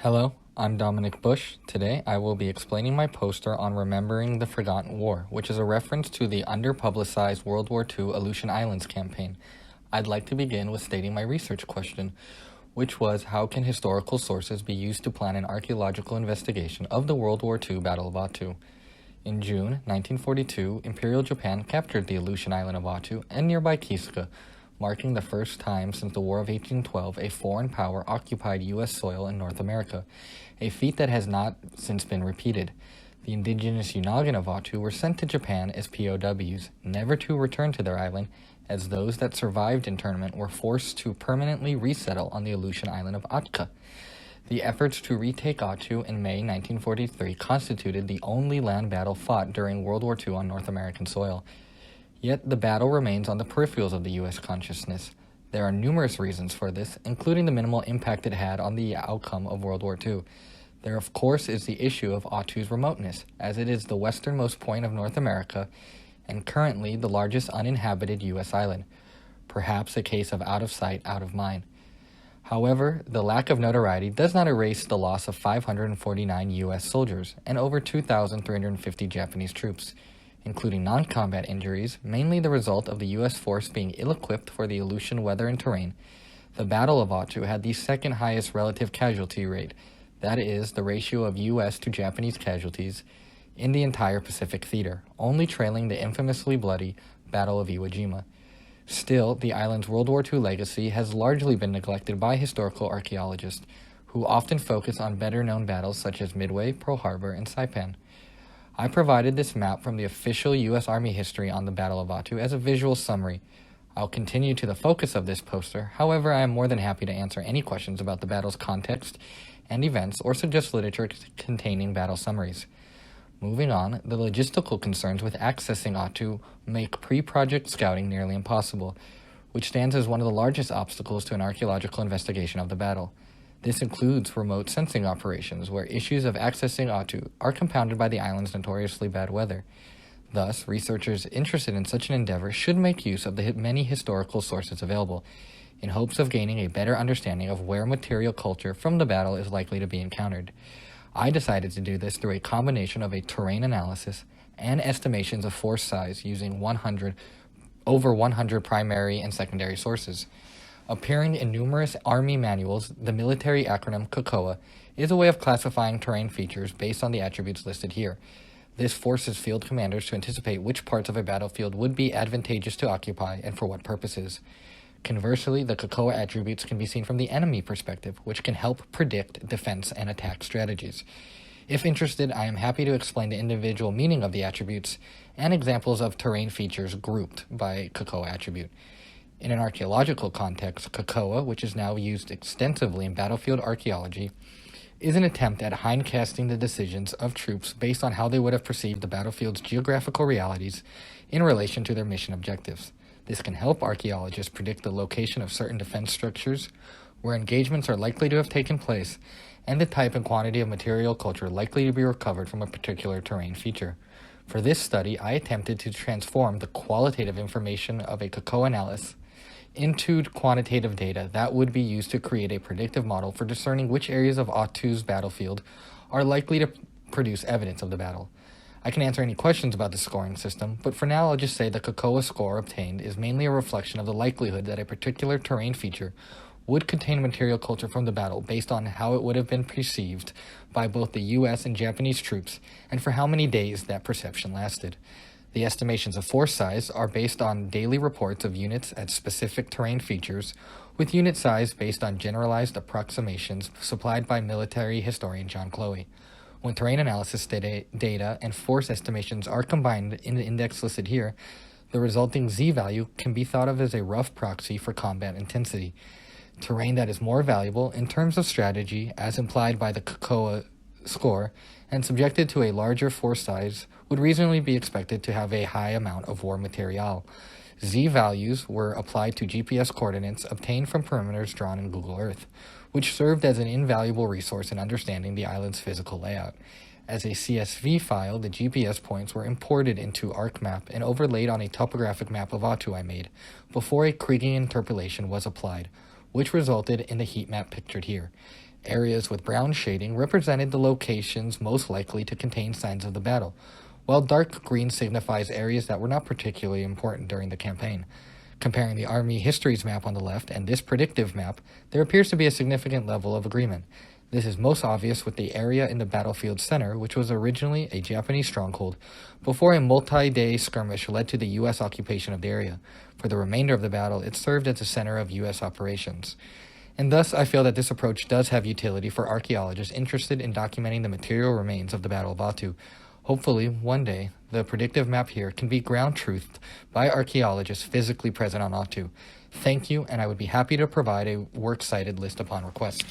Hello, I'm Dominic Bush. Today I will be explaining my poster on Remembering the Forgotten War, which is a reference to the under-publicized World War II Aleutian Islands campaign. I'd like to begin with stating my research question, which was how can historical sources be used to plan an archaeological investigation of the World War II Battle of Attu? In June 1942, Imperial Japan captured the Aleutian island of Attu and nearby Kiska, marking the first time since the War of 1812 a foreign power occupied U.S. soil in North America, a feat that has not since been repeated. The indigenous Yunagin of Attu were sent to Japan as POWs, never to return to their island, as those that survived internment were forced to permanently resettle on the Aleutian island of Atka. The efforts to retake Attu in May 1943 constituted the only land battle fought during World War II on North American soil. Yet the battle remains on the peripherals of the U.S. consciousness. There are numerous reasons for this, including the minimal impact it had on the outcome of World War II. There, of course, is the issue of Attu's remoteness, as it is the westernmost point of North America and currently the largest uninhabited U.S. island, perhaps a case of out of sight, out of mind. However, the lack of notoriety does not erase the loss of 549 U.S. soldiers and over 2,350 Japanese troops, including non-combat injuries, mainly the result of the U.S. force being ill-equipped for the Aleutian weather and terrain. The Battle of Attu had the second highest relative casualty rate, that is, the ratio of U.S. to Japanese casualties, in the entire Pacific theater, only trailing the infamously bloody Battle of Iwo Jima. Still, the island's World War II legacy has largely been neglected by historical archaeologists, who often focus on better-known battles such as Midway, Pearl Harbor, and Saipan. I provided this map from the official U.S. Army history on the Battle of Attu as a visual summary. I'll continue to the focus of this poster, however I am more than happy to answer any questions about the battle's context and events or suggest literature containing battle summaries. Moving on, the logistical concerns with accessing Attu make pre-project scouting nearly impossible, which stands as one of the largest obstacles to an archaeological investigation of the battle. This includes remote sensing operations, where issues of accessing Attu are compounded by the island's notoriously bad weather. Thus, researchers interested in such an endeavor should make use of the many historical sources available, in hopes of gaining a better understanding of where material culture from the battle is likely to be encountered. I decided to do this through a combination of a terrain analysis and estimations of force size using over 100 primary and secondary sources. Appearing in numerous Army manuals, the military acronym COCOA is a way of classifying terrain features based on the attributes listed here. This forces field commanders to anticipate which parts of a battlefield would be advantageous to occupy and for what purposes. Conversely, the COCOA attributes can be seen from the enemy perspective, which can help predict defense and attack strategies. If interested, I am happy to explain the individual meaning of the attributes and examples of terrain features grouped by COCOA attribute. In an archaeological context, COCOA, which is now used extensively in battlefield archaeology, is an attempt at hindcasting the decisions of troops based on how they would have perceived the battlefield's geographical realities in relation to their mission objectives. This can help archaeologists predict the location of certain defense structures, where engagements are likely to have taken place, and the type and quantity of material culture likely to be recovered from a particular terrain feature. For this study, I attempted to transform the qualitative information of a COCOA analysis into quantitative data that would be used to create a predictive model for discerning which areas of Attu's battlefield are likely to produce evidence of the battle. I can answer any questions about the scoring system, but for now I'll just say the COCOA score obtained is mainly a reflection of the likelihood that a particular terrain feature would contain material culture from the battle based on how it would have been perceived by both the U.S. and Japanese troops and for how many days that perception lasted. The estimations of force size are based on daily reports of units at specific terrain features, with unit size based on generalized approximations supplied by military historian John Chloe. When terrain analysis data and force estimations are combined in the index listed here, the resulting z-value can be thought of as a rough proxy for combat intensity. Terrain that is more valuable in terms of strategy, as implied by the COCOA score, and subjected to a larger force size would reasonably be expected to have a high amount of war material. Z-values were applied to GPS coordinates obtained from perimeters drawn in Google Earth, which served as an invaluable resource in understanding the island's physical layout. As a CSV file, the GPS points were imported into ArcMap and overlaid on a topographic map of Attu I made, before a kriging interpolation was applied, which resulted in the heat map pictured here. Areas with brown shading represented the locations most likely to contain signs of the battle, while dark green signifies areas that were not particularly important during the campaign. Comparing the Army Histories map on the left and this predictive map, there appears to be a significant level of agreement. This is most obvious with the area in the battlefield center, which was originally a Japanese stronghold, before a multi-day skirmish led to the U.S. occupation of the area. For the remainder of the battle, it served as the center of U.S. operations. And thus, I feel that this approach does have utility for archaeologists interested in documenting the material remains of the Battle of Attu. Hopefully, one day, the predictive map here can be ground-truthed by archaeologists physically present on Attu. Thank you, and I would be happy to provide a works cited list upon request.